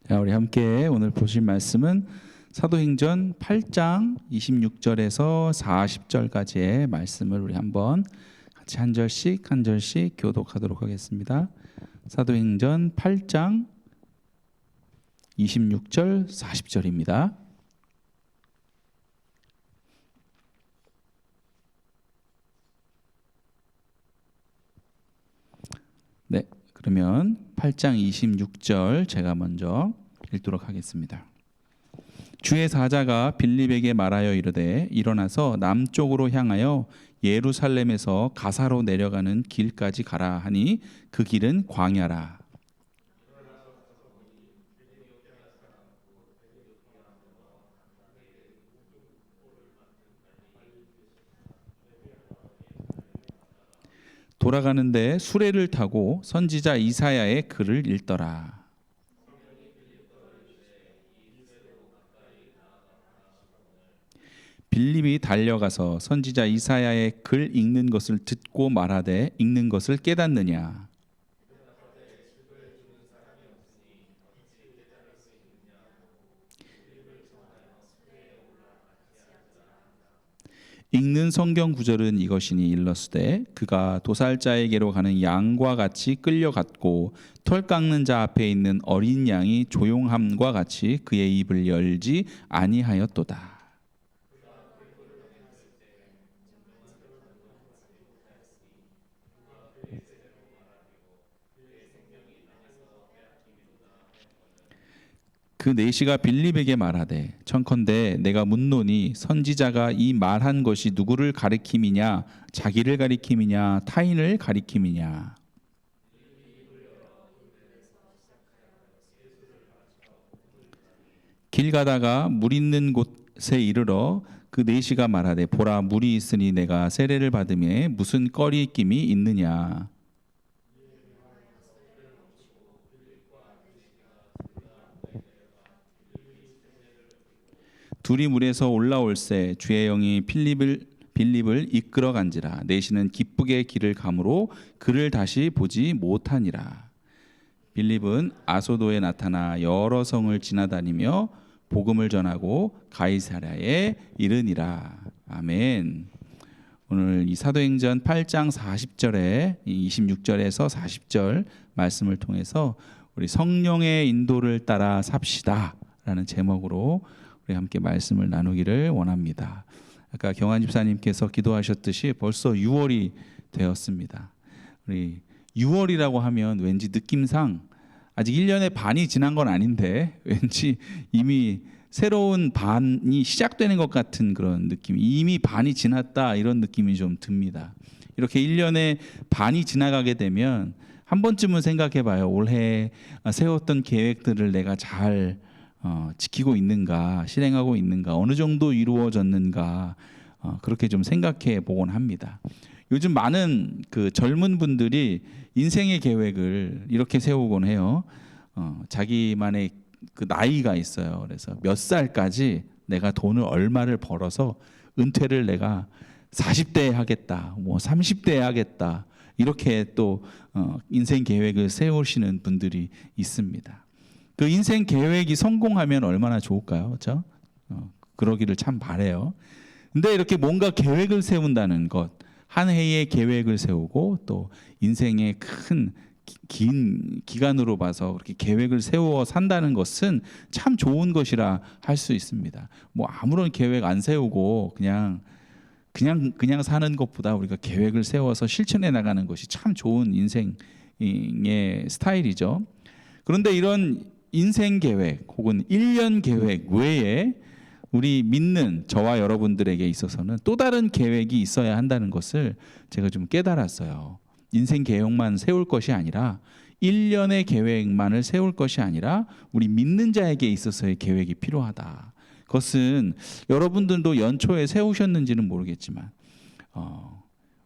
자, 우리 함께 오늘 보실 말씀은 사도행전 8장 26절에서 40절까지의 말씀을 우리 한번 같이 한 절씩 교독하도록 하겠습니다. 사도행전 8장 26절 40절입니다. 네, 그러면 8장 26절 제가 먼저 읽도록 하겠습니다. 주의 사자가 빌립에게 말하여 이르되 일어나서 남쪽으로 향하여 예루살렘에서 가사로 내려가는 길까지 가라 하니 그 길은 광야라. 돌아가는데 수레를 타고 선지자 이사야의 글을 읽더라. 빌립이 달려가서 선지자 이사야의 글 읽는 것을 듣고 말하되 읽는 것을 깨닫느냐. 읽는 성경 구절은 이것이니 일러스되 그가 도살자에게로 가는 양과 같이 끌려갔고 털 깎는 자 앞에 있는 어린 양이 조용함과 같이 그의 입을 열지 아니하였도다. 그 내시가 빌립에게 말하되 청컨대 내가 묻노니 선지자가 이 말한 것이 누구를 가리킴이냐 자기를 가리킴이냐 타인을 가리킴이냐. 길 가다가 물 있는 곳에 이르러 그 내시가 말하되 보라 물이 있으니 내가 세례를 받음에 무슨 꺼리낌이 있느냐. 둘이 물에서 올라올새 주의 영이 빌립을 이끌어 간지라. 내시는 기쁘게 길을 가므로 그를 다시 보지 못하니라. 빌립은 아소도에 나타나 여러 성을 지나다니며 복음을 전하고 가이사랴에 이르니라. 아멘. 오늘 이 사도행전 8장 40절에 26절에서 40절 말씀을 통해서 우리 성령의 인도를 따라 삽시다 라는 제목으로 우리 함께 말씀을 나누기를 원합니다. 아까 경환 집사님께서 기도하셨듯이 벌써 6월이 되었습니다. 우리 6월이라고 하면 왠지 느낌상 아직 1년의 반이 지난 건 아닌데 왠지 이미 새로운 반이 시작되는 것 같은 그런 느낌, 이미 반이 지났다 이런 느낌이 좀 듭니다. 이렇게 1년의 반이 지나가게 되면 한 번쯤은 생각해 봐요. 올해 세웠던 계획들을 내가 잘 지키고 있는가, 실행하고 있는가, 어느 정도 이루어졌는가, 그렇게 좀 생각해 보곤 합니다. 요즘 많은 그 젊은 분들이 인생의 계획을 이렇게 세우곤 해요. 자기만의 그 나이가 있어요. 그래서 몇 살까지 내가 돈을 얼마를 벌어서 은퇴를 내가 40대에 하겠다, 뭐 30대에 하겠다, 이렇게 또 인생 계획을 세우시는 분들이 있습니다. 그 인생 계획이 성공하면 얼마나 좋을까요? 그렇죠? 그러기를 참 바래요. 근데 이렇게 뭔가 계획을 세운다는 것, 한 해의 계획을 세우고 또 인생의 긴 기간으로 봐서 그렇게 계획을 세워 산다는 것은 참 좋은 것이라 할 수 있습니다. 뭐 아무런 계획 안 세우고 그냥 사는 것보다 우리가 계획을 세워서 실천해 나가는 것이 참 좋은 인생의 스타일이죠. 그런데 이런 인생 계획 혹은 1년 계획 외에 우리 믿는 저와 여러분들에게 있어서는 또 다른 계획이 있어야 한다는 것을 제가 좀 깨달았어요. 인생 계획만 세울 것이 아니라 1년의 계획만을 세울 것이 아니라 우리 믿는 자에게 있어서의 계획이 필요하다. 그것은 여러분들도 연초에 세우셨는지는 모르겠지만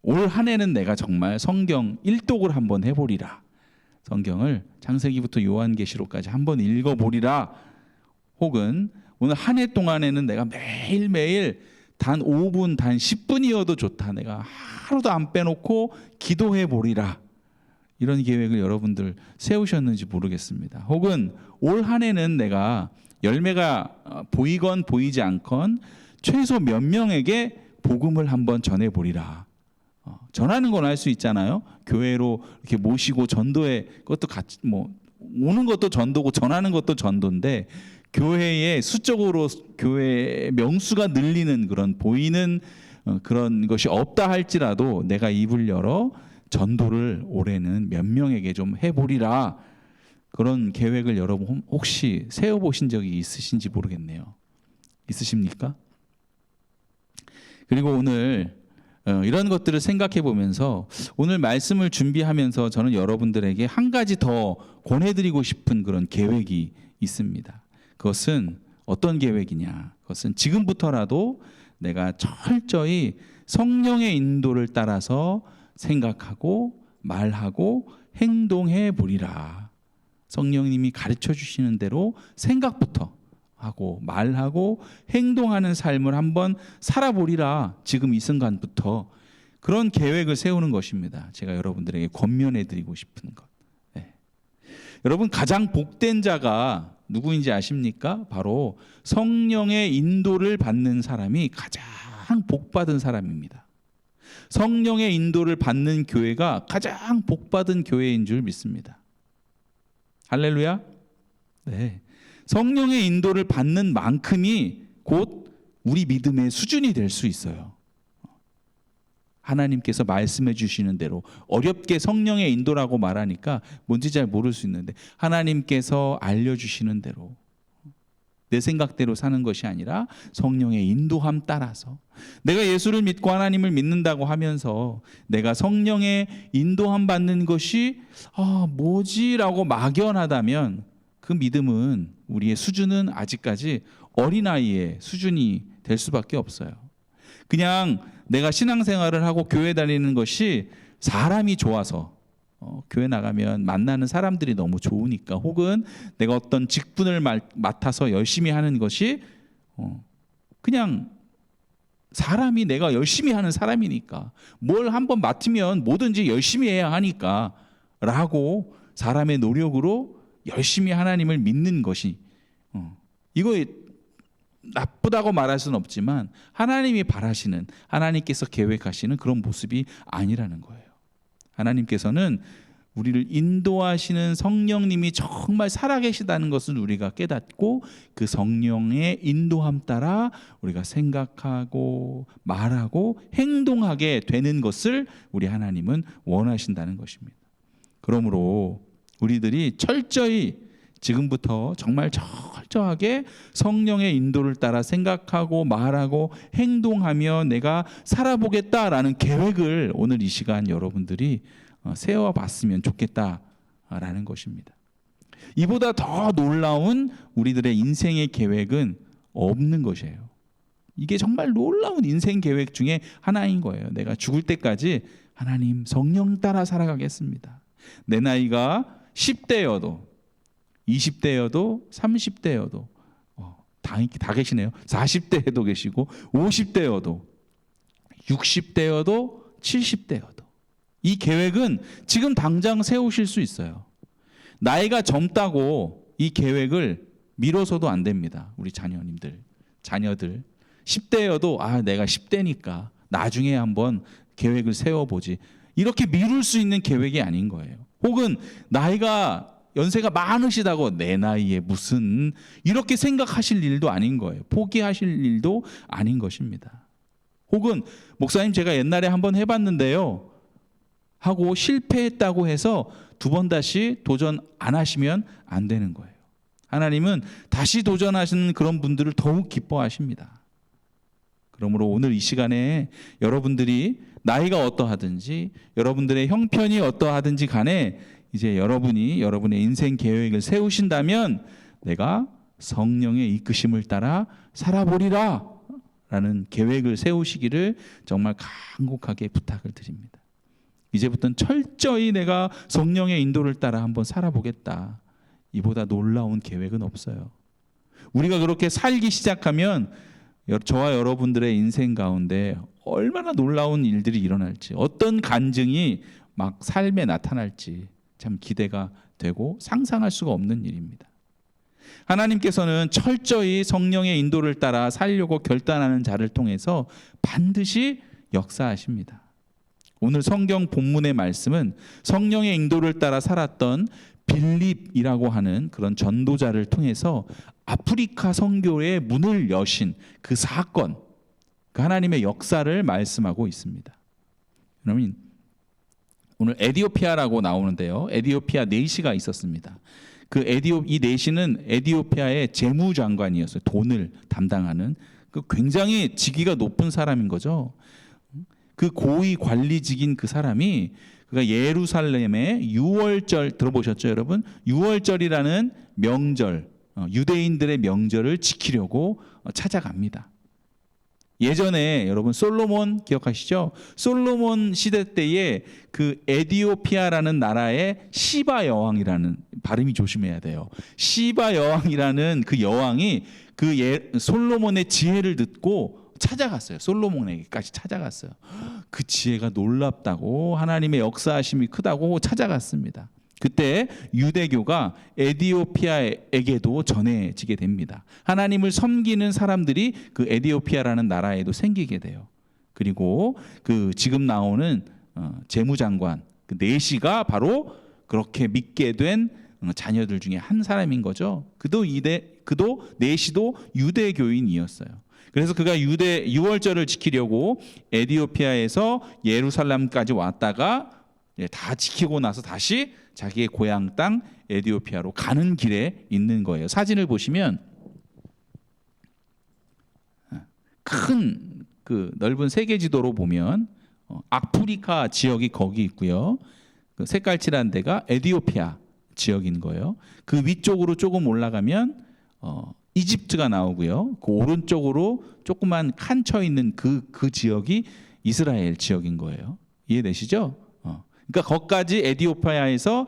올 한 해는 내가 정말 성경 일독을 한번 해보리라. 성경을 창세기부터 요한계시록까지 한번 읽어보리라. 혹은 오늘 한 해 동안에는 내가 매일매일 단 5분, 단 10분이어도 좋다. 내가 하루도 안 빼놓고 기도해 보리라. 이런 계획을 여러분들 세우셨는지 모르겠습니다. 혹은 올 한 해는 내가 열매가 보이건 보이지 않건 최소 몇 명에게 복음을 한번 전해보리라. 전하는 건 할 수 있잖아요. 교회로 이렇게 모시고 전도에 그것도 같이 오는 것도 전도고 전하는 것도 전도인데, 교회의 수적으로 교회 명수가 늘리는 그런 보이는 그런 것이 없다 할지라도 내가 입을 열어 전도를 올해는 몇 명에게 좀 해보리라. 그런 계획을 여러분 혹시 세워보신 적이 있으신지 모르겠네요. 있으십니까? 그리고 오늘 이런 것들을 생각해 보면서 오늘 말씀을 준비하면서 저는 여러분들에게 한 가지 더 권해드리고 싶은 그런 계획이 있습니다. 그것은 어떤 계획이냐? 그것은 지금부터라도 내가 철저히 성령의 인도를 따라서 생각하고 말하고 행동해 보리라. 성령님이 가르쳐 주시는 대로 생각부터 하고 말하고 행동하는 삶을 한번 살아보리라. 지금 이 순간부터 그런 계획을 세우는 것입니다. 제가 여러분들에게 권면해 드리고 싶은 것. 네. 여러분, 가장 복된 자가 누구인지 아십니까? 바로 성령의 인도를 받는 사람이 가장 복받은 사람입니다. 성령의 인도를 받는 교회가 가장 복받은 교회인 줄 믿습니다. 할렐루야. 네. 성령의 인도를 받는 만큼이 곧 우리 믿음의 수준이 될 수 있어요. 하나님께서 말씀해 주시는 대로, 어렵게 성령의 인도라고 말하니까 뭔지 잘 모를 수 있는데 하나님께서 알려주시는 대로, 내 생각대로 사는 것이 아니라 성령의 인도함 따라서, 내가 예수를 믿고 하나님을 믿는다고 하면서 내가 성령의 인도함 받는 것이 뭐지라고 막연하다면 그 믿음은, 우리의 수준은 아직까지 어린아이의 수준이 될 수밖에 없어요. 그냥 내가 신앙생활을 하고 교회 다니는 것이 사람이 좋아서, 교회 나가면 만나는 사람들이 너무 좋으니까, 혹은 내가 어떤 직분을 맡아서 열심히 하는 것이 그냥 사람이, 내가 열심히 하는 사람이니까, 뭘 한번 맡으면 뭐든지 열심히 해야 하니까 라고 사람의 노력으로 열심히 하나님을 믿는 것이, 이거 나쁘다고 말할 수는 없지만 하나님이 바라시는, 하나님께서 계획하시는 그런 모습이 아니라는 거예요. 하나님께서는 우리를 인도하시는 성령님이 정말 살아계시다는 것을 우리가 깨닫고 그 성령의 인도함 따라 우리가 생각하고 말하고 행동하게 되는 것을 우리 하나님은 원하신다는 것입니다. 그러므로 우리들이 철저히 지금부터 정말 철저하게 성령의 인도를 따라 생각하고 말하고 행동하며 내가 살아보겠다라는 계획을 오늘 이 시간 여러분들이 세워봤으면 좋겠다라는 것입니다. 이보다 더 놀라운 우리들의 인생의 계획은 없는 것이에요. 이게 정말 놀라운 인생 계획 중에 하나인 거예요. 내가 죽을 때까지 하나님 성령 따라 살아가겠습니다. 내 나이가 10대여도 20대여도 30대여도 다 계시네요. 40대에도 계시고 50대여도 60대여도 70대여도 이 계획은 지금 당장 세우실 수 있어요. 나이가 젊다고 이 계획을 미뤄서도 안 됩니다. 우리 자녀들 10대여도 내가 10대니까 나중에 한번 계획을 세워보지, 이렇게 미룰 수 있는 계획이 아닌 거예요. 혹은 나이가 연세가 많으시다고 내 나이에 무슨, 이렇게 생각하실 일도 아닌 거예요. 포기하실 일도 아닌 것입니다. 혹은 목사님 제가 옛날에 한번 해봤는데요 하고 실패했다고 해서 두 번 다시 도전 안 하시면 안 되는 거예요. 하나님은 다시 도전하시는 그런 분들을 더욱 기뻐하십니다. 그러므로 오늘 이 시간에 여러분들이 나이가 어떠하든지 여러분들의 형편이 어떠하든지 간에 이제 여러분이 여러분의 인생 계획을 세우신다면 내가 성령의 이끄심을 따라 살아보리라 라는 계획을 세우시기를 정말 간곡하게 부탁을 드립니다. 이제부터는 철저히 내가 성령의 인도를 따라 한번 살아보겠다. 이보다 놀라운 계획은 없어요. 우리가 그렇게 살기 시작하면 저와 여러분들의 인생 가운데 얼마나 놀라운 일들이 일어날지, 어떤 간증이 막 삶에 나타날지 참 기대가 되고 상상할 수가 없는 일입니다. 하나님께서는 철저히 성령의 인도를 따라 살려고 결단하는 자를 통해서 반드시 역사하십니다. 오늘 성경 본문의 말씀은 성령의 인도를 따라 살았던 빌립이라고 하는 그런 전도자를 통해서 아프리카 선교의 문을 여신 그 사건, 그 하나님의 역사를 말씀하고 있습니다. 여러분, 오늘 에디오피아라고 나오는데요. 에디오피아 내시가 있었습니다. 이 내시는 에디오피아의 재무장관이었어요. 돈을 담당하는 그 굉장히 직위가 높은 사람인 거죠. 그 고위 관리직인 그 사람이 그러니까 예루살렘의 유월절 들어보셨죠, 여러분? 유월절이라는 명절, 유대인들의 명절을 지키려고 찾아갑니다. 예전에 여러분 솔로몬 기억하시죠? 솔로몬 시대 때에 그 에디오피아라는 나라의 시바 여왕이라는, 발음이 조심해야 돼요. 시바 여왕이라는 그 여왕이 솔로몬의 지혜를 듣고 찾아갔어요. 솔로몬에게까지 찾아갔어요. 그 지혜가 놀랍다고, 하나님의 역사하심이 크다고 찾아갔습니다. 그때 유대교가 에디오피아에게도 전해지게 됩니다. 하나님을 섬기는 사람들이 그 에디오피아라는 나라에도 생기게 돼요. 그리고 그 지금 나오는 재무장관 그 내시가 바로 그렇게 믿게 된 자녀들 중에 한 사람인 거죠. 그도 내시도 유대교인이었어요. 그래서 그가 유월절을 지키려고 에디오피아에서 예루살렘까지 왔다가 다 지키고 나서 다시 자기의 고향 땅 에디오피아로 가는 길에 있는 거예요. 사진을 보시면 큰 그 넓은 세계 지도로 보면 아프리카 지역이 거기 있고요. 그 색깔칠한 데가 에디오피아 지역인 거예요. 그 위쪽으로 조금 올라가면 이집트가 나오고요. 그 오른쪽으로 조그만 칸 쳐 있는 그 지역이 이스라엘 지역인 거예요. 이해되시죠? 그러니까 거기까지 에디오피아에서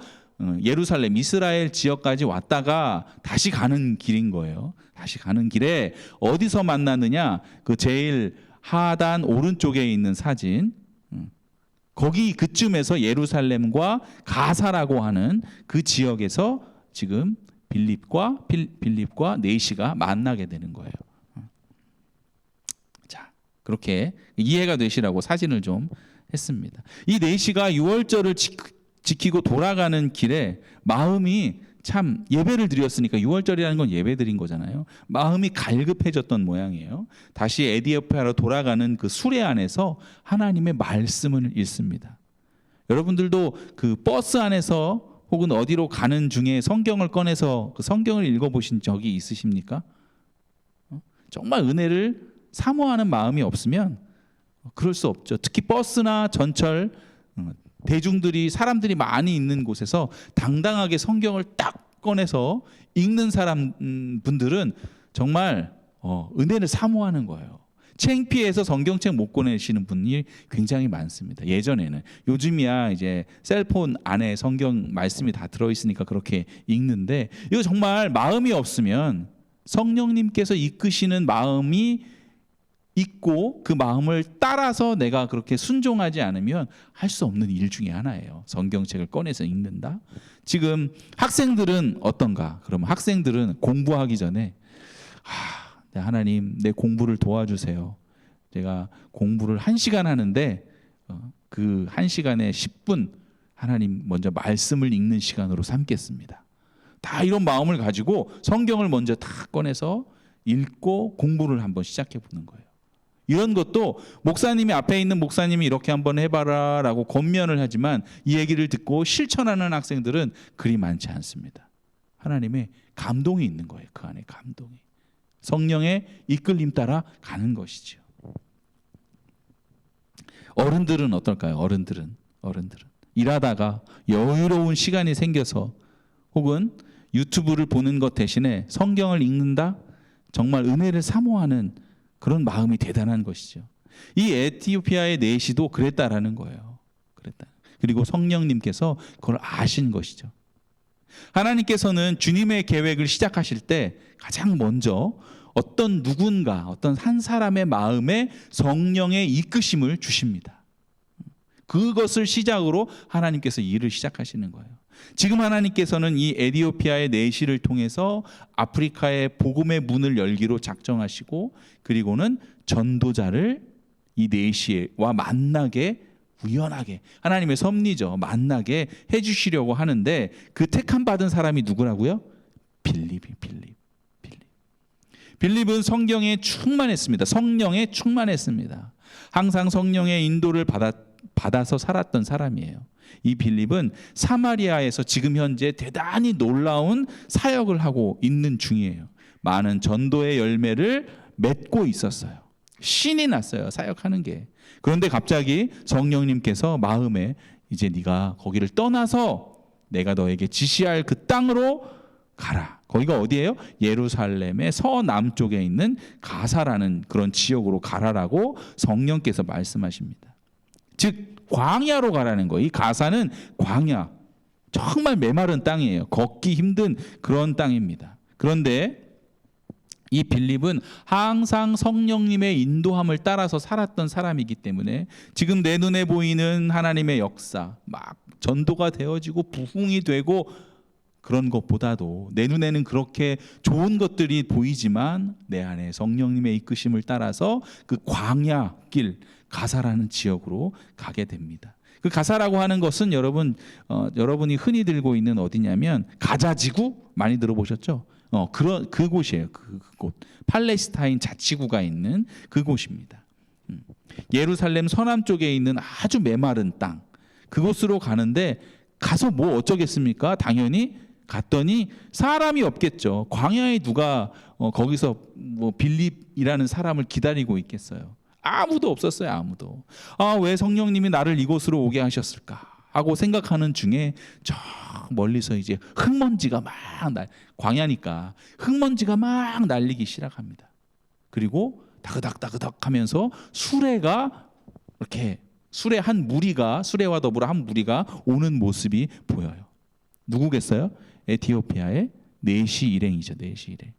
예루살렘 이스라엘 지역까지 왔다가 다시 가는 길인 거예요. 다시 가는 길에 어디서 만나느냐? 그 제일 하단 오른쪽에 있는 사진. 거기 그쯤에서 예루살렘과 가사라고 하는 그 지역에서 지금 빌립과 내시가 만나게 되는 거예요. 자, 그렇게 이해가 되시라고 사진을 좀 했습니다. 이 내시가 유월절을 지키고 돌아가는 길에 마음이 참, 예배를 드렸으니까 유월절이라는 건 예배 드린 거잖아요. 마음이 갈급해졌던 모양이에요. 다시 에디오피아로 돌아가는 그 수레 안에서 하나님의 말씀을 읽습니다. 여러분들도 그 버스 안에서 혹은 어디로 가는 중에 성경을 꺼내서 그 성경을 읽어보신 적이 있으십니까? 정말 은혜를 사모하는 마음이 없으면 그럴 수 없죠. 특히 버스나 전철, 대중들이, 사람들이 많이 있는 곳에서 당당하게 성경을 딱 꺼내서 읽는 분들은 정말 은혜를 사모하는 거예요. 창피해서 성경책 못 꺼내시는 분이 굉장히 많습니다. 예전에는. 요즘이야 이제 셀폰 안에 성경 말씀이 다 들어있으니까 그렇게 읽는데, 이거 정말 마음이 없으면, 성령님께서 이끄시는 마음이 있고 그 마음을 따라서 내가 그렇게 순종하지 않으면 할 수 없는 일 중에 하나예요. 성경책을 꺼내서 읽는다. 지금 학생들은 어떤가? 그러면 학생들은 공부하기 전에 하나님, 내 공부를 도와주세요. 제가 공부를 1시간 하는데 그 1시간에 10분 하나님 먼저 말씀을 읽는 시간으로 삼겠습니다. 다 이런 마음을 가지고 성경을 먼저 다 꺼내서 읽고 공부를 한번 시작해 보는 거예요. 이런 것도 목사님이, 앞에 있는 목사님이 이렇게 한번 해봐라 라고 권면을 하지만 이 얘기를 듣고 실천하는 학생들은 그리 많지 않습니다. 하나님의 감동이 있는 거예요. 그 안에 감동이. 성령의 이끌림 따라 가는 것이죠. 어른들은 어떨까요? 어른들은 일하다가 여유로운 시간이 생겨서 혹은 유튜브를 보는 것 대신에 성경을 읽는다? 정말 은혜를 사모하는 그런 마음이 대단한 것이죠. 이 에티오피아의 내시도 그랬다라는 거예요. 그리고 성령님께서 그걸 아신 것이죠. 하나님께서는 주님의 계획을 시작하실 때 가장 먼저 어떤 누군가, 어떤 한 사람의 마음에 성령의 이끄심을 주십니다. 그것을 시작으로 하나님께서 일을 시작하시는 거예요. 지금 하나님께서는 이 에티오피아의 내시를 통해서 아프리카의 복음의 문을 열기로 작정하시고, 그리고는 전도자를 이 내시와 만나게, 우연하게 하나님의 섭리죠, 만나게 해주시려고 하는데, 그 택함 받은 사람이 누구라고요? 빌립은 성경에 충만했습니다. 성령에 충만했습니다. 항상 성령의 인도를 받아서 살았던 사람이에요. 이 빌립은 사마리아에서 지금 현재 대단히 놀라운 사역을 하고 있는 중이에요. 많은 전도의 열매를 맺고 있었어요. 신이 났어요, 사역하는 게. 그런데 갑자기 성령님께서 마음에, 이제 네가 거기를 떠나서 내가 너에게 지시할 그 땅으로 가라. 거기가 어디예요? 예루살렘의 서남쪽에 있는 가사라는 그런 지역으로 가라라고 성령께서 말씀하십니다. 즉 광야로 가라는 거예요. 이 가사는 광야, 정말 메마른 땅이에요. 걷기 힘든 그런 땅입니다. 그런데 이 빌립은 항상 성령님의 인도함을 따라서 살았던 사람이기 때문에 지금 내 눈에 보이는 하나님의 역사, 막 전도가 되어지고 부흥이 되고 그런 것보다도 내 눈에는 그렇게 좋은 것들이 보이지만 내 안에 성령님의 이끄심을 따라서 그 광야 길, 가사라는 지역으로 가게 됩니다. 그 가사라고 하는 것은 여러분이 흔히 들고 있는 어디냐면 가자지구 많이 들어보셨죠? 그곳이에요. 그곳 팔레스타인 자치구가 있는 그곳입니다. 예루살렘 서남쪽에 있는 아주 메마른 땅, 그곳으로 가는데 가서 뭐 어쩌겠습니까? 당연히 갔더니 사람이 없겠죠. 광야에 누가 거기서 뭐 빌립이라는 사람을 기다리고 있겠어요? 아무도 없었어요. 아무도. 왜 성령님이 나를 이곳으로 오게 하셨을까 하고 생각하는 중에 저 멀리서 이제 흙먼지가 막 광야니까 흙먼지가 막 날리기 시작합니다. 그리고 다그닥 하면서 수레가 이렇게 수레와 더불어 한 무리가 오는 모습이 보여요. 누구겠어요? 에티오피아의 내시 일행이죠. 내시 일행.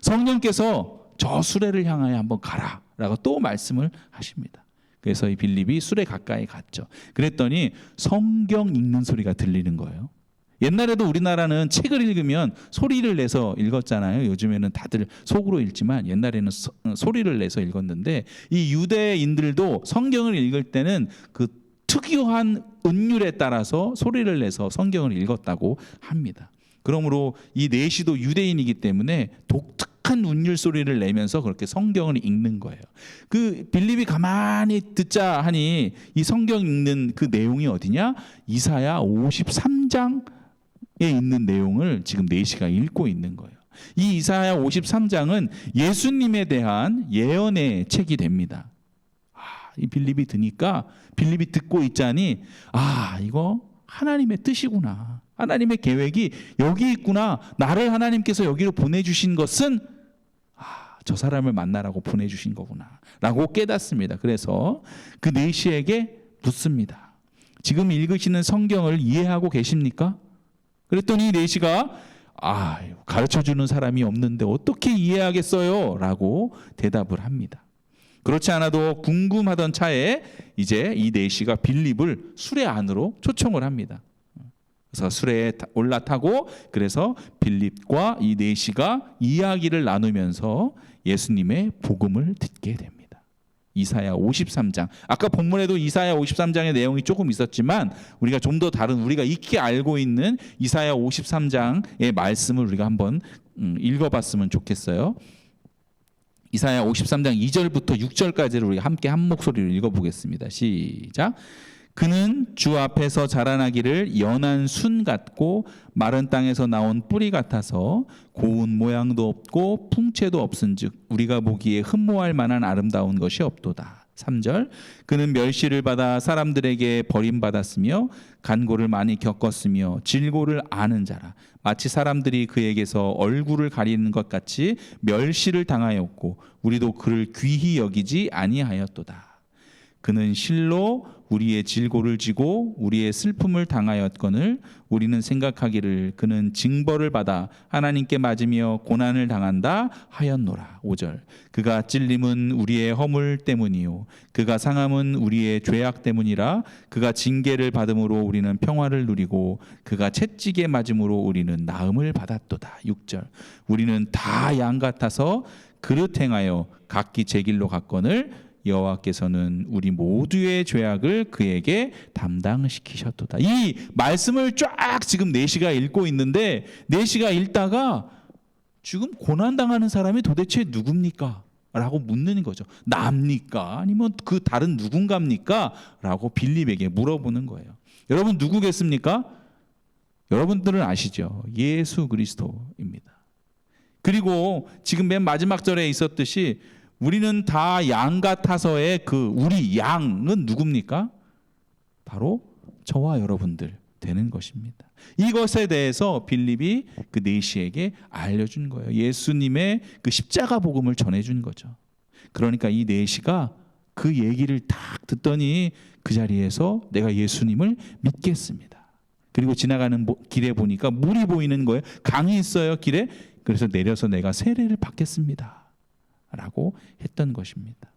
성령께서 저 수레를 향하여 한번 가라라고 또 말씀을 하십니다. 그래서 이 빌립이 수레 가까이 갔죠. 그랬더니 성경 읽는 소리가 들리는 거예요. 옛날에도 우리나라는 책을 읽으면 소리를 내서 읽었잖아요. 요즘에는 다들 속으로 읽지만 옛날에는 소리를 내서 읽었는데, 이 유대인들도 성경을 읽을 때는 그 특유한 음률에 따라서 소리를 내서 성경을 읽었다고 합니다. 그러므로 이 내시도 유대인이기 때문에 독특한 운율 소리를 내면서 그렇게 성경을 읽는 거예요. 그 빌립이 가만히 듣자 하니 이 성경 읽는 그 내용이 어디냐? 이사야 53장에 있는 내용을 지금 내시가 읽고 있는 거예요. 이 이사야 53장은 예수님에 대한 예언의 책이 됩니다. 이 빌립이 듣고 있자니 이거 하나님의 뜻이구나. 하나님의 계획이 여기 있구나. 나를 하나님께서 여기로 보내주신 것은 저 사람을 만나라고 보내주신 거구나 라고 깨닫습니다. 그래서 그 내시에게 묻습니다. 지금 읽으시는 성경을 이해하고 계십니까? 그랬더니 내시가 가르쳐주는 사람이 없는데 어떻게 이해하겠어요? 라고 대답을 합니다. 그렇지 않아도 궁금하던 차에 이제 이 내시가 빌립을 수레 안으로 초청을 합니다. 그래서 수레에 올라타고, 그래서 빌립과 이 내시가 이야기를 나누면서 예수님의 복음을 듣게 됩니다. 이사야 53장. 아까 본문에도 이사야 53장의 내용이 조금 있었지만 우리가 좀 더 다른, 우리가 익히 알고 있는 이사야 53장의 말씀을 우리가 한번 읽어봤으면 좋겠어요. 이사야 53장 2절부터 6절까지를 우리가 함께 한 목소리로 읽어보겠습니다. 시작. 그는 주 앞에서 자라나기를 연한 순 같고 마른 땅에서 나온 뿌리 같아서 고운 모양도 없고 풍채도 없은즉 우리가 보기에 흠모할 만한 아름다운 것이 없도다. 3절. 그는 멸시를 받아 사람들에게 버림받았으며 간고를 많이 겪었으며 질고를 아는 자라. 마치 사람들이 그에게서 얼굴을 가리는 것 같이 멸시를 당하였고 우리도 그를 귀히 여기지 아니하였도다. 그는 실로 우리의 질고를 지고 우리의 슬픔을 당하였거늘 우리는 생각하기를 그는 징벌을 받아 하나님께 맞으며 고난을 당한다 하였노라. 5절. 그가 찔림은 우리의 허물 때문이요 그가 상함은 우리의 죄악 때문이라. 그가 징계를 받음으로 우리는 평화를 누리고 그가 채찍에 맞음으로 우리는 나음을 받았도다. 6절. 우리는 다 양 같아서 그릇 행하여 각기 제 길로 갔거늘 여호와께서는 우리 모두의 죄악을 그에게 담당시키셨도다. 이 말씀을 쫙 지금 내시가 읽고 있는데 내시가 읽다가 지금 고난당하는 사람이 도대체 누굽니까? 라고 묻는 거죠. 나입니까? 아니면 그 다른 누군가입니까? 라고 빌립에게 물어보는 거예요. 여러분 누구겠습니까? 여러분들은 아시죠? 예수 그리스도입니다. 그리고 지금 맨 마지막 절에 있었듯이 우리는 다 양 같아서의 그 우리 양은 누굽니까? 바로 저와 여러분들 되는 것입니다. 이것에 대해서 빌립이 그 내시에게 알려준 거예요. 예수님의 그 십자가 복음을 전해준 거죠. 그러니까 이 내시가 그 얘기를 딱 듣더니 그 자리에서 내가 예수님을 믿겠습니다. 그리고 지나가는 길에 보니까 물이 보이는 거예요. 강이 있어요 길에. 그래서 내려서 내가 세례를 받겠습니다 라고 했던 것입니다.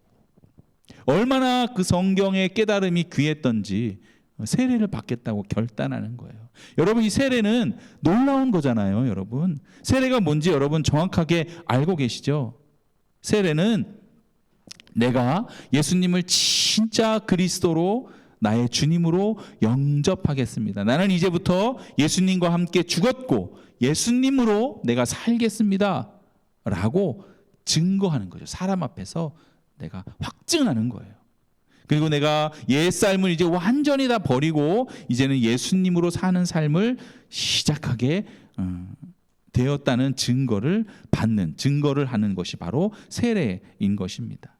얼마나 그 성경의 깨달음이 귀했던지 세례를 받겠다고 결단하는 거예요. 여러분 이 세례는 놀라운 거잖아요. 여러분 세례가 뭔지 여러분 정확하게 알고 계시죠? 세례는 내가 예수님을 진짜 그리스도로 나의 주님으로 영접하겠습니다. 나는 이제부터 예수님과 함께 죽었고 예수님으로 내가 살겠습니다 라고 증거하는 거죠. 사람 앞에서 내가 확증하는 거예요. 그리고 내가 옛 삶을 이제 완전히 다 버리고 이제는 예수님으로 사는 삶을 시작하게 되었다는 증거를 하는 것이 바로 세례인 것입니다.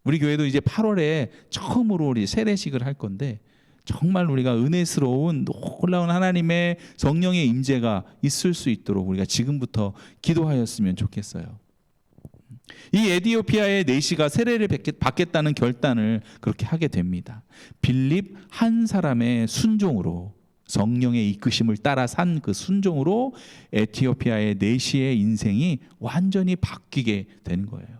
우리 교회도 이제 8월에 처음으로 우리 세례식을 할 건데 정말 우리가 은혜스러운 놀라운 하나님의 성령의 임재가 있을 수 있도록 우리가 지금부터 기도하였으면 좋겠어요. 이 에티오피아의 내시가 세례를 받겠다는 결단을 그렇게 하게 됩니다. 빌립 한 사람의 순종으로 성령의 이끄심을 따라 산 그 순종으로 에티오피아의 내시의 인생이 완전히 바뀌게 된 거예요.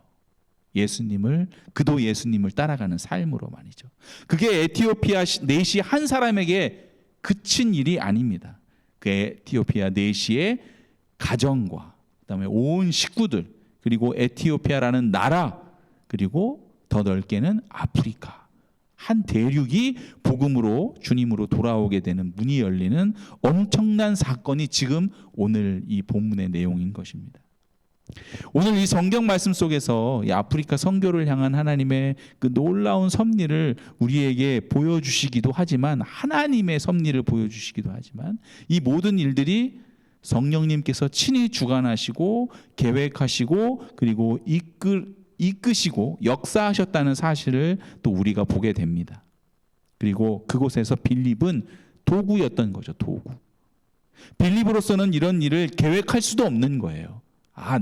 그도 예수님을 따라가는 삶으로 말이죠. 그게 에티오피아 내시 한 사람에게 그친 일이 아닙니다. 그 에티오피아 내시의 가정과 그다음에 온 식구들 그리고 에티오피아라는 나라 그리고 더 넓게는 아프리카 한 대륙이 복음으로 주님으로 돌아오게 되는 문이 열리는 엄청난 사건이 지금 오늘 이 본문의 내용인 것입니다. 오늘 이 성경 말씀 속에서 이 아프리카 선교를 향한 하나님의 그 놀라운 섭리를 우리에게 보여주시기도 하지만 하나님의 섭리를 보여주시기도 하지만 이 모든 일들이 성령님께서 친히 주관하시고 계획하시고 그리고 이끄시고 역사하셨다는 사실을 또 우리가 보게 됩니다. 그리고 그곳에서 빌립은 도구였던 거죠. 도구. 빌립으로서는 이런 일을 계획할 수도 없는 거예요.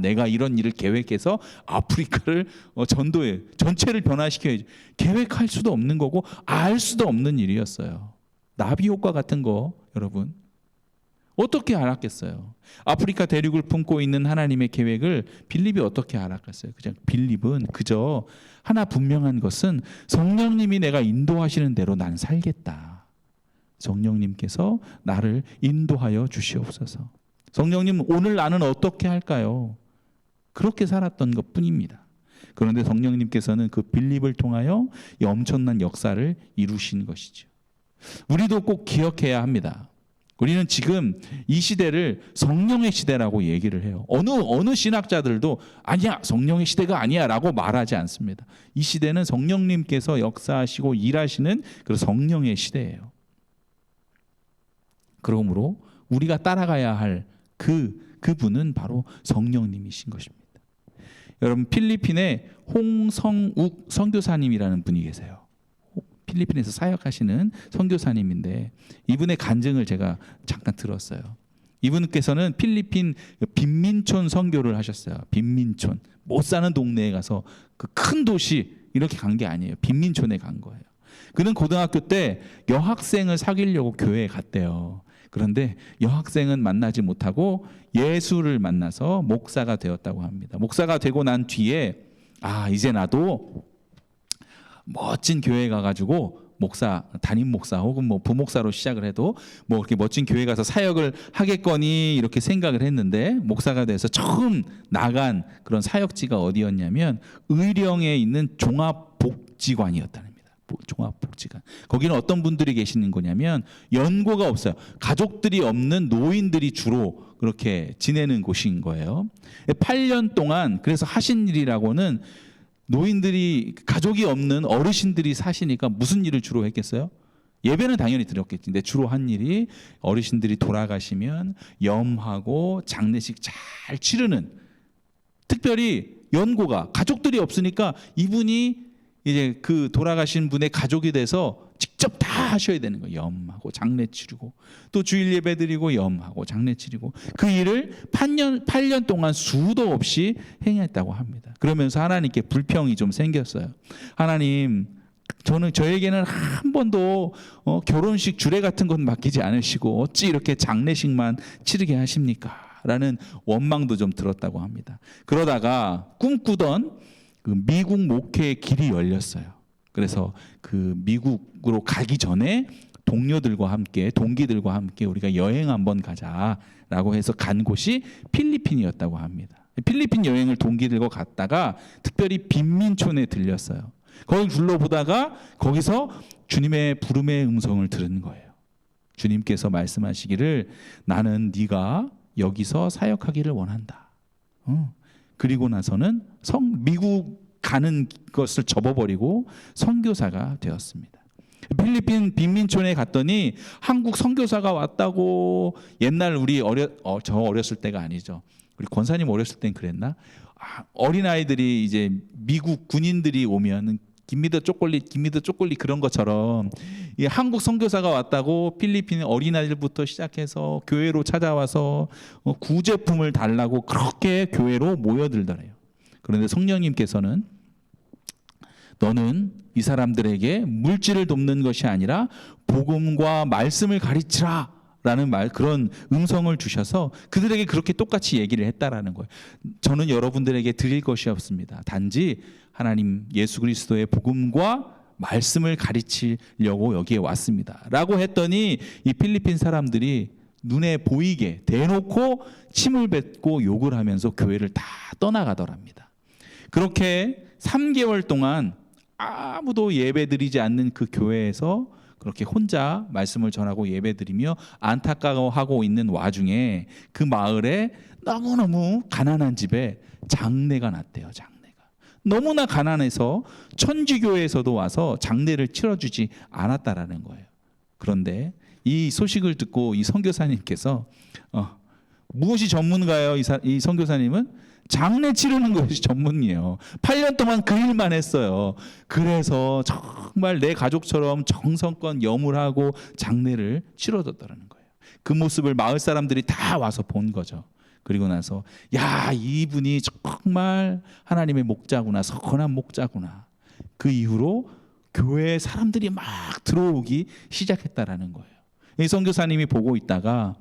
내가 이런 일을 계획해서 아프리카를 전도해 전체를 변화시켜야지. 계획할 수도 없는 거고 알 수도 없는 일이었어요. 나비 효과 같은 거 여러분 어떻게 알았겠어요? 아프리카 대륙을 품고 있는 하나님의 계획을 빌립이 어떻게 알았겠어요? 그냥 빌립은 그저 하나 분명한 것은 성령님이 내가 인도하시는 대로 난 살겠다. 성령님께서 나를 인도하여 주시옵소서. 성령님 오늘 나는 어떻게 할까요? 그렇게 살았던 것뿐입니다. 그런데 성령님께서는 그 빌립을 통하여 이 엄청난 역사를 이루신 것이죠. 우리도 꼭 기억해야 합니다. 우리는 지금 이 시대를 성령의 시대라고 얘기를 해요. 어느 신학자들도 아니야 성령의 시대가 아니야 라고 말하지 않습니다. 이 시대는 성령님께서 역사하시고 일하시는 그런 성령의 시대예요. 그러므로 우리가 따라가야 할 그분은 바로 성령님이신 것입니다. 여러분 필리핀에 홍성욱 선교사님이라는 분이 계세요. 필리핀에서 사역하시는 선교사님인데 이분의 간증을 제가 잠깐 들었어요. 이분께서는 필리핀 빈민촌 선교를 하셨어요. 빈민촌 못 사는 동네에 가서 그 큰 도시 이렇게 간 게 아니에요. 빈민촌에 간 거예요. 그는 고등학교 때 여학생을 사귀려고 교회에 갔대요. 그런데 여학생은 만나지 못하고 예수를 만나서 목사가 되었다고 합니다. 목사가 되고 난 뒤에 이제 나도 멋진 교회에 가가지고 담임 목사 혹은 뭐 부목사로 시작을 해도 뭐 그렇게 멋진 교회 가서 사역을 하겠거니 이렇게 생각을 했는데, 목사가 돼서 처음 나간 그런 사역지가 어디였냐면 의령에 있는 종합복지관이었다는 겁니다. 종합복지관. 거기는 어떤 분들이 계시는 거냐면 연고가 없어요. 가족들이 없는 노인들이 주로 그렇게 지내는 곳인 거예요. 8년 동안 그래서 하신 일이라고는, 노인들이, 가족이 없는 어르신들이 사시니까 무슨 일을 주로 했겠어요? 예배는 당연히 드렸겠지. 근데 주로 한 일이 어르신들이 돌아가시면 염하고 장례식 잘 치르는, 특별히 연고가 가족들이 없으니까 이분이 이제 그 돌아가신 분의 가족이 돼서 직접 다 하셔야 되는 거예요. 염하고 장례 치르고 또 주일 예배 드리고 염하고 장례 치르고, 그 일을 8년 동안 수도 없이 행했다고 합니다. 그러면서 하나님께 불평이 좀 생겼어요. 하나님, 저에게는 한 번도 결혼식 주례 같은 건 맡기지 않으시고 어찌 이렇게 장례식만 치르게 하십니까? 라는 원망도 좀 들었다고 합니다. 그러다가 꿈꾸던 그 미국 목회의 길이 열렸어요. 그래서 그 미국으로 가기 전에 동기들과 함께 우리가 여행 한번 가자라고 해서 간 곳이 필리핀이었다고 합니다. 필리핀 여행을 동기들과 갔다가 특별히 빈민촌에 들렸어요. 거기 둘러보다가 거기서 주님의 부름의 음성을 들은 거예요. 주님께서 말씀하시기를, 나는 네가 여기서 사역하기를 원한다. 그리고 나서는 미국 가는 것을 접어버리고 선교사가 되었습니다. 필리핀 빈민촌에 갔더니 한국 선교사가 왔다고. 옛날 우리 저 어렸을 때가 아니죠. 우리 권사님 어렸을 땐 그랬나? 어린아이들이 이제 미국 군인들이 오면 김미더 쪼꼬리 그런 것처럼 이 한국 선교사가 왔다고 필리핀 어린아이들부터 시작해서 교회로 찾아와서 구제품을 달라고 그렇게 교회로 모여들더래요. 그런데 성령님께서는 너는 이 사람들에게 물질을 돕는 것이 아니라 복음과 말씀을 가르치라 라는 그런 음성을 주셔서 그들에게 그렇게 똑같이 얘기를 했다라는 거예요. 저는 여러분들에게 드릴 것이 없습니다. 단지 하나님 예수 그리스도의 복음과 말씀을 가르치려고 여기에 왔습니다 라고 했더니 이 필리핀 사람들이 눈에 보이게 대놓고 침을 뱉고 욕을 하면서 교회를 다 떠나가더랍니다. 그렇게 3개월 동안 아무도 예배드리지 않는 그 교회에서 그렇게 혼자 말씀을 전하고 예배드리며 안타까워하고 있는 와중에 그 마을에 너무너무 가난한 집에 장례가 났대요. 너무나 가난해서 천주교에서도 와서 장례를 치러주지 않았다라는 거예요. 그런데 이 소식을 듣고 이 선교사님께서 무엇이 전문가예요? 이 선교사님은 장례 치르는 것이 전문이에요. 8년 동안 그 일만 했어요. 그래서 정말 내 가족처럼 정성껏 염을 하고 장례를 치러줬다는 거예요. 그 모습을 마을 사람들이 다 와서 본 거죠. 그리고 나서 이분이 정말 하나님의 목자구나, 선한 목자구나. 그 이후로 교회에 사람들이 막 들어오기 시작했다라는 거예요. 이 선교사님이 보고 있다가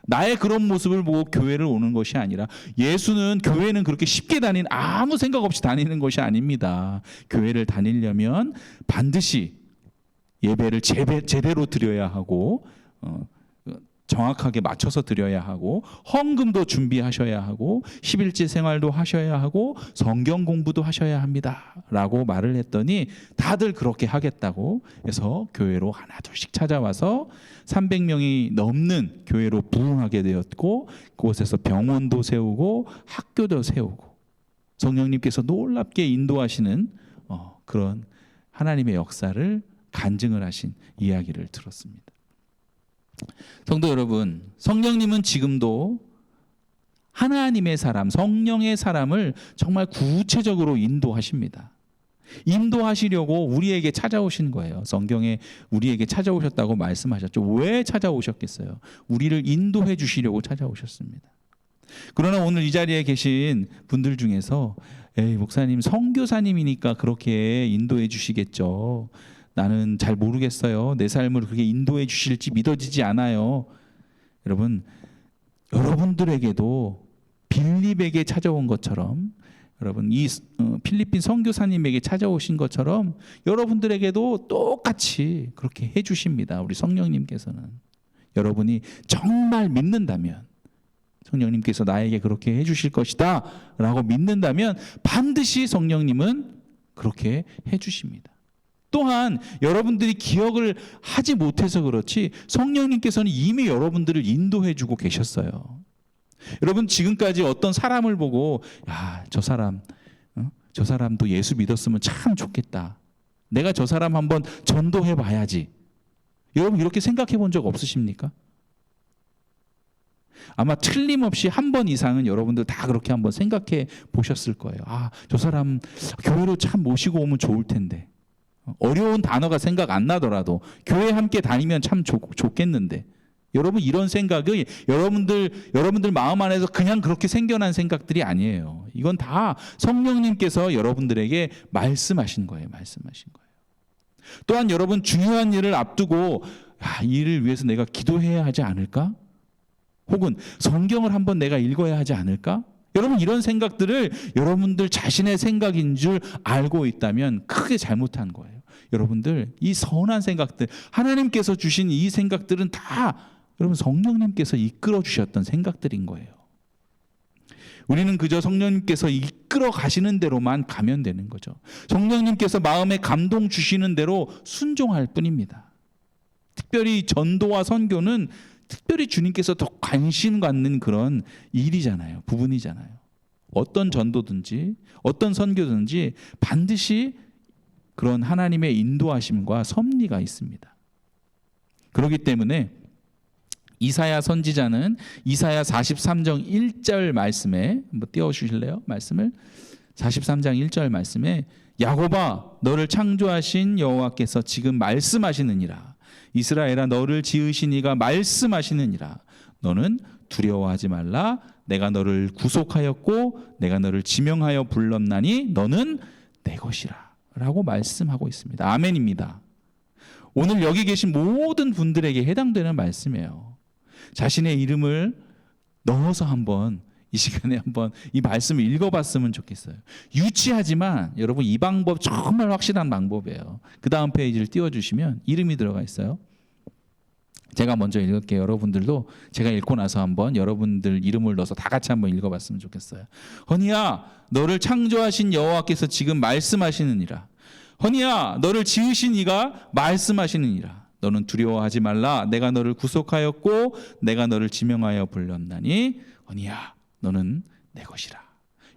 나의 그런 모습을 보고 교회를 오는 것이 아니라, 교회는 그렇게 쉽게 아무 생각 없이 다니는 것이 아닙니다. 교회를 다니려면 반드시 예배를 제대로 드려야 하고 정확하게 맞춰서 드려야 하고, 헌금도 준비하셔야 하고, 11지 생활도 하셔야 하고, 성경 공부도 하셔야 합니다 라고 말을 했더니 다들 그렇게 하겠다고 해서 교회로 하나둘씩 찾아와서 300명이 넘는 교회로 부흥하게 되었고, 그곳에서 병원도 세우고 학교도 세우고 성령님께서 놀랍게 인도하시는 그런 하나님의 역사를 간증을 하신 이야기를 들었습니다. 성도 여러분, 성령님은 지금도 하나님의 사람, 성령의 사람을 정말 구체적으로 인도하십니다. 인도하시려고 우리에게 찾아오신 거예요. 성경에 우리에게 찾아오셨다고 말씀하셨죠. 왜 찾아오셨겠어요? 우리를 인도해 주시려고 찾아오셨습니다. 그러나 오늘 이 자리에 계신 분들 중에서 목사님 선교사님이니까 그렇게 인도해 주시겠죠. 나는 잘 모르겠어요. 내 삶을 그렇게 인도해 주실지 믿어지지 않아요. 여러분, 여러분들에게도 빌립에게 찾아온 것처럼, 여러분 이 필리핀 선교사님에게 찾아오신 것처럼 여러분들에게도 똑같이 그렇게 해주십니다. 우리 성령님께서는 여러분이 정말 믿는다면, 성령님께서 나에게 그렇게 해주실 것이다 라고 믿는다면 반드시 성령님은 그렇게 해주십니다. 또한 여러분들이 기억을 하지 못해서 그렇지 성령님께서는 이미 여러분들을 인도해주고 계셨어요. 여러분, 지금까지 어떤 사람을 보고 저 사람도 예수 믿었으면 참 좋겠다, 내가 저 사람 한번 전도해 봐야지, 여러분 이렇게 생각해 본 적 없으십니까? 아마 틀림없이 한 번 이상은 여러분들 다 그렇게 한번 생각해 보셨을 거예요. 저 사람 교회로 참 모시고 오면 좋을 텐데, 어려운 단어가 생각 안 나더라도 교회 함께 다니면 참 좋겠는데, 여러분 이런 생각이 여러분들 마음 안에서 그냥 그렇게 생겨난 생각들이 아니에요. 이건 다 성령님께서 여러분들에게 말씀하신 거예요. 또한 여러분, 중요한 일을 앞두고 이 일을 위해서 내가 기도해야 하지 않을까? 혹은 성경을 한번 내가 읽어야 하지 않을까? 여러분 이런 생각들을 여러분들 자신의 생각인 줄 알고 있다면 크게 잘못한 거예요. 여러분들 이 선한 생각들, 하나님께서 주신 이 생각들은 다 여러분 성령님께서 이끌어 주셨던 생각들인 거예요. 우리는 그저 성령님께서 이끌어 가시는 대로만 가면 되는 거죠. 성령님께서 마음에 감동 주시는 대로 순종할 뿐입니다. 특별히 전도와 선교는 특별히 주님께서 더 관심 갖는 그런 일이잖아요. 부분이잖아요. 어떤 전도든지 어떤 선교든지 반드시 그런 하나님의 인도하심과 섭리가 있습니다. 그렇기 때문에 이사야 선지자는 이사야 43장 1절 말씀에 한번 띄워주실래요? 말씀을 43장 1절 말씀에 야곱아 너를 창조하신 여호와께서 지금 말씀하시느니라. 이스라엘아 너를 지으신 이가 말씀하시느니라. 너는 두려워하지 말라. 내가 너를 구속하였고 내가 너를 지명하여 불렀나니 너는 내 것이라 라고 말씀하고 있습니다. 아멘입니다. 오늘 여기 계신 모든 분들에게 해당되는 말씀이에요. 자신의 이름을 넣어서 한번 이 시간에 한번 이 말씀을 읽어봤으면 좋겠어요. 유치하지만 여러분 이 방법 정말 확실한 방법이에요. 그 다음 페이지를 띄워주시면 이름이 들어가 있어요. 제가 먼저 읽을게요. 여러분들도 제가 읽고 나서 한번 여러분들 이름을 넣어서 다 같이 한번 읽어봤으면 좋겠어요. 허니야 너를 창조하신 여호와께서 지금 말씀하시느니라. 허니야 너를 지으신 이가 말씀하시느니라. 너는 두려워하지 말라. 내가 너를 구속하였고 내가 너를 지명하여 불렀나니 허니야 너는 내 것이라.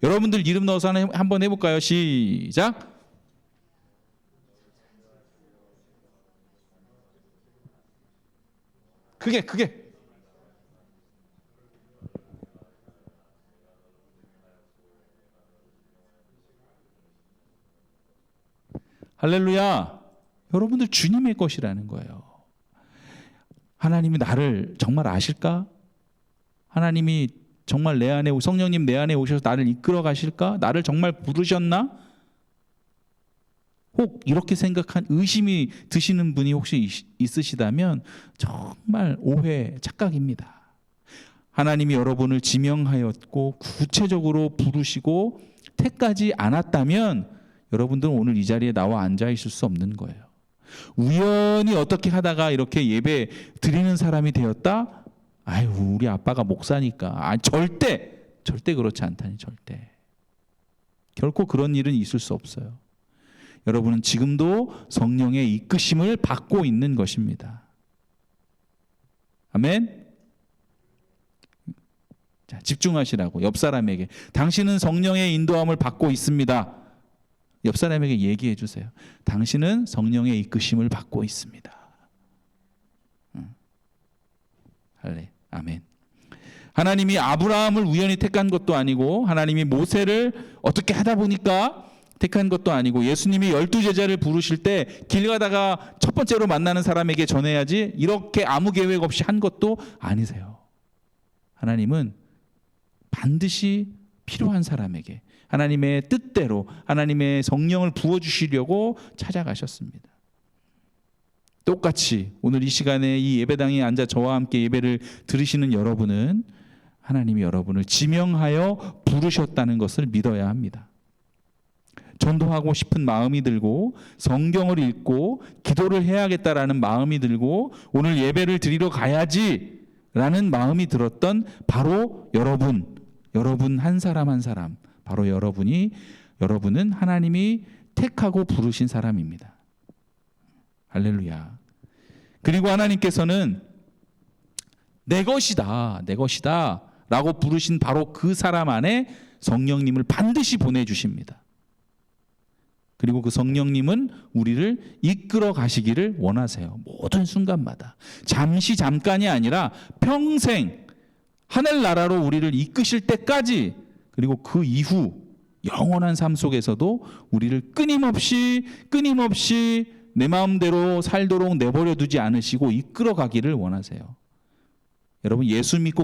여러분들 이름 넣어서 한번 해볼까요? 시작. 크게. 할렐루야. 여러분들 주님의 것이라는 거예요. 하나님이 나를 정말 아실까? 하나님이 정말 내 안에, 성령님 내 안에 오셔서 나를 이끌어 가실까? 나를 정말 부르셨나? 혹 이렇게 생각한 의심이 드시는 분이 혹시 있으시다면 정말 오해, 착각입니다. 하나님이 여러분을 지명하였고 구체적으로 부르시고 택하지 않았다면 여러분들은 오늘 이 자리에 나와 앉아 있을 수 없는 거예요. 우연히 어떻게 하다가 이렇게 예배 드리는 사람이 되었다? 아유, 우리 아빠가 목사니까. 절대 그렇지 않다니, 절대. 결코 그런 일은 있을 수 없어요. 여러분은 지금도 성령의 이끄심을 받고 있는 것입니다. 아멘. 자, 집중하시라고 옆 사람에게 당신은 성령의 인도함을 받고 있습니다. 옆 사람에게 얘기해 주세요. 당신은 성령의 이끄심을 받고 있습니다. 할래. 아멘. 하나님이 아브라함을 우연히 택한 것도 아니고 하나님이 모세를 어떻게 하다 보니까 택한 것도 아니고 예수님이 12제자를 부르실 때 길 가다가 첫 번째로 만나는 사람에게 전해야지 이렇게 아무 계획 없이 한 것도 아니세요. 하나님은 반드시 필요한 사람에게 하나님의 뜻대로 하나님의 성령을 부어주시려고 찾아가셨습니다. 똑같이 오늘 이 시간에 이 예배당에 앉아 저와 함께 예배를 들으시는 여러분은 하나님이 여러분을 지명하여 부르셨다는 것을 믿어야 합니다. 전도하고 싶은 마음이 들고 성경을 읽고 기도를 해야겠다라는 마음이 들고 오늘 예배를 드리러 가야지라는 마음이 들었던 바로 여러분 한 사람 한 사람, 바로 여러분은 하나님이 택하고 부르신 사람입니다. 할렐루야. 그리고 하나님께서는 내 것이다 라고 부르신 바로 그 사람 안에 성령님을 반드시 보내주십니다. 그리고 그 성령님은 우리를 이끌어 가시기를 원하세요. 모든 순간마다. 잠깐이 아니라 평생 하늘나라로 우리를 이끄실 때까지, 그리고 그 이후 영원한 삶 속에서도 우리를 끊임없이 내 마음대로 살도록 내버려 두지 않으시고 이끌어 가기를 원하세요. 여러분, 예수 믿고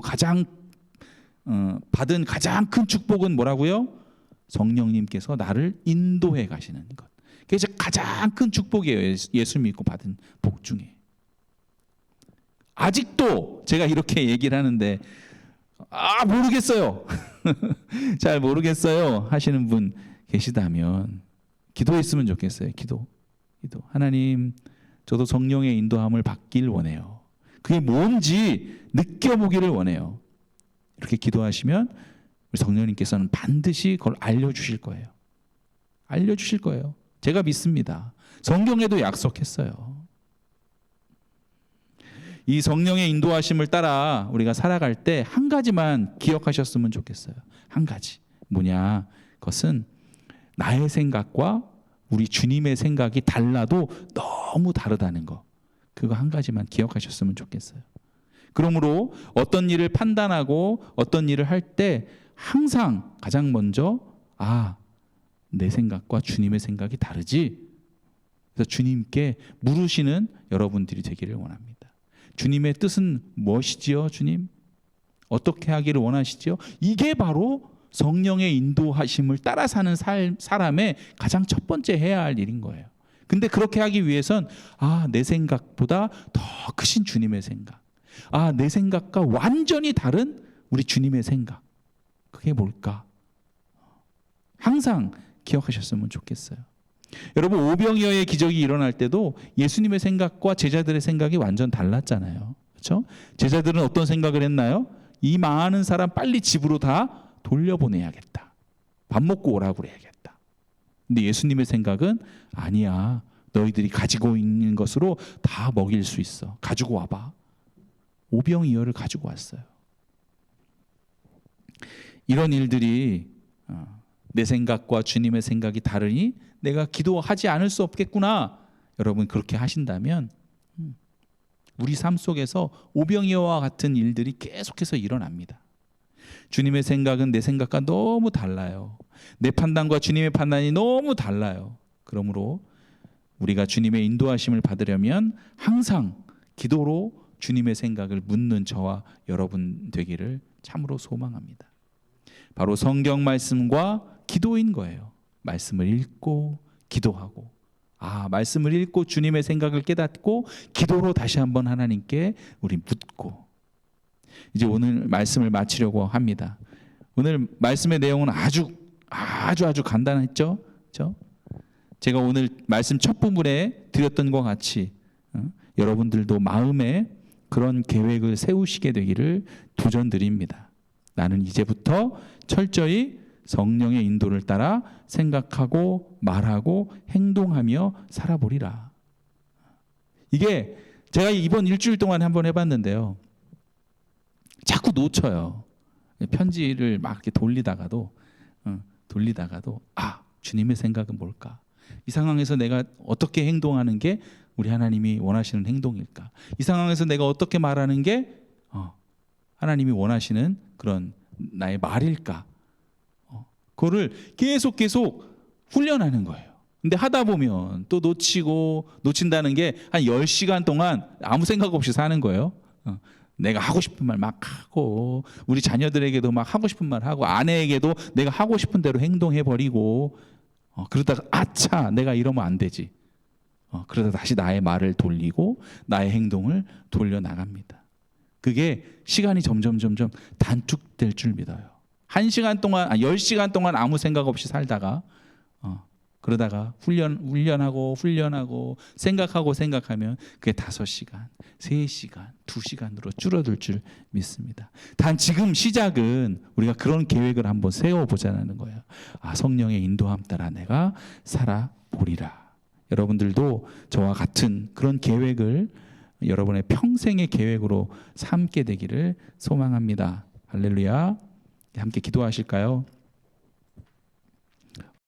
받은 가장 큰 축복은 뭐라고요? 성령님께서 나를 인도해 가시는 것. 그게 가장 큰 축복이에요. 예수 믿고 받은 복 중에. 아직도 제가 이렇게 얘기를 하는데 모르겠어요. 잘 모르겠어요 하시는 분 계시다면 기도했으면 좋겠어요. 기도. 하나님, 저도 성령의 인도함을 받길 원해요. 그게 뭔지 느껴보기를 원해요. 이렇게 기도하시면 우리 성령님께서는 반드시 그걸 알려주실 거예요. 제가 믿습니다. 성경에도 약속했어요. 이 성령의 인도하심을 따라 우리가 살아갈 때 한 가지만 기억하셨으면 좋겠어요. 한 가지. 뭐냐? 그것은 나의 생각과 우리 주님의 생각이 달라도 너무 다르다는 거. 그거 한 가지만 기억하셨으면 좋겠어요. 그러므로 어떤 일을 판단하고 어떤 일을 할 때 항상 가장 먼저 내 생각과 주님의 생각이 다르지? 그래서 주님께 물으시는 여러분들이 되기를 원합니다. 주님의 뜻은 무엇이지요, 주님? 어떻게 하기를 원하시지요? 이게 바로 성령의 인도하심을 따라 사는 사람의 가장 첫 번째 해야 할 일인 거예요. 근데 그렇게 하기 위해선 내 생각보다 더 크신 주님의 생각, 내 생각과 완전히 다른 우리 주님의 생각, 그게 뭘까? 항상 기억하셨으면 좋겠어요. 여러분, 오병이어의 기적이 일어날 때도 예수님의 생각과 제자들의 생각이 완전 달랐잖아요. 그렇죠? 제자들은 어떤 생각을 했나요? 이 많은 사람 빨리 집으로 다 돌려보내야겠다. 밥 먹고 오라고 그래야겠다. 근데 예수님의 생각은 아니야. 너희들이 가지고 있는 것으로 다 먹일 수 있어. 가지고 와봐. 오병이어를 가지고 왔어요. 이런 일들이 내 생각과 주님의 생각이 다르니 내가 기도하지 않을 수 없겠구나. 여러분, 그렇게 하신다면 우리 삶 속에서 오병이어와 같은 일들이 계속해서 일어납니다. 주님의 생각은 내 생각과 너무 달라요. 내 판단과 주님의 판단이 너무 달라요. 그러므로 우리가 주님의 인도하심을 받으려면 항상 기도로 주님의 생각을 묻는 저와 여러분 되기를 참으로 소망합니다. 바로 성경 말씀과 기도인 거예요. 말씀을 읽고 기도하고, 말씀을 읽고 주님의 생각을 깨닫고 기도로 다시 한번 하나님께 우리 묻고. 이제 오늘 말씀을 마치려고 합니다. 오늘 말씀의 내용은 아주 간단했죠? 그렇죠? 제가 오늘 말씀 첫 부분에 드렸던 것 같이 여러분들도 마음에 그런 계획을 세우시게 되기를 도전드립니다. 나는 이제부터 철저히 성령의 인도를 따라 생각하고 말하고 행동하며 살아보리라. 이게 제가 이번 일주일 동안 한번 해봤는데요. 자꾸 놓쳐요. 편지를 막 이렇게 돌리다가도 주님의 생각은 뭘까? 이 상황에서 내가 어떻게 행동하는 게 우리 하나님이 원하시는 행동일까? 이 상황에서 내가 어떻게 말하는 게 하나님이 원하시는 그런 나의 말일까? 그거를 계속 훈련하는 거예요. 근데 하다 보면 또 놓친다는 게 한 10시간 동안 아무 생각 없이 사는 거예요. 내가 하고 싶은 말 막 하고, 우리 자녀들에게도 막 하고 싶은 말 하고, 아내에게도 내가 하고 싶은 대로 행동해버리고, 그러다가 내가 이러면 안 되지. 그러다 다시 나의 말을 돌리고 나의 행동을 돌려나갑니다. 그게 시간이 점점 단축될 줄 믿어요. 1시간 동안, 10시간 동안 아무 생각 없이 살다가 그러다가 훈련하고 생각하면 그게 5시간, 3시간, 2시간으로 줄어들 줄 믿습니다. 단 지금 시작은 우리가 그런 계획을 한번 세워보자는 거예요. 성령의 인도함 따라 내가 살아보리라. 여러분들도 저와 같은 그런 계획을 여러분의 평생의 계획으로 삼게 되기를 소망합니다. 할렐루야. 함께 기도하실까요?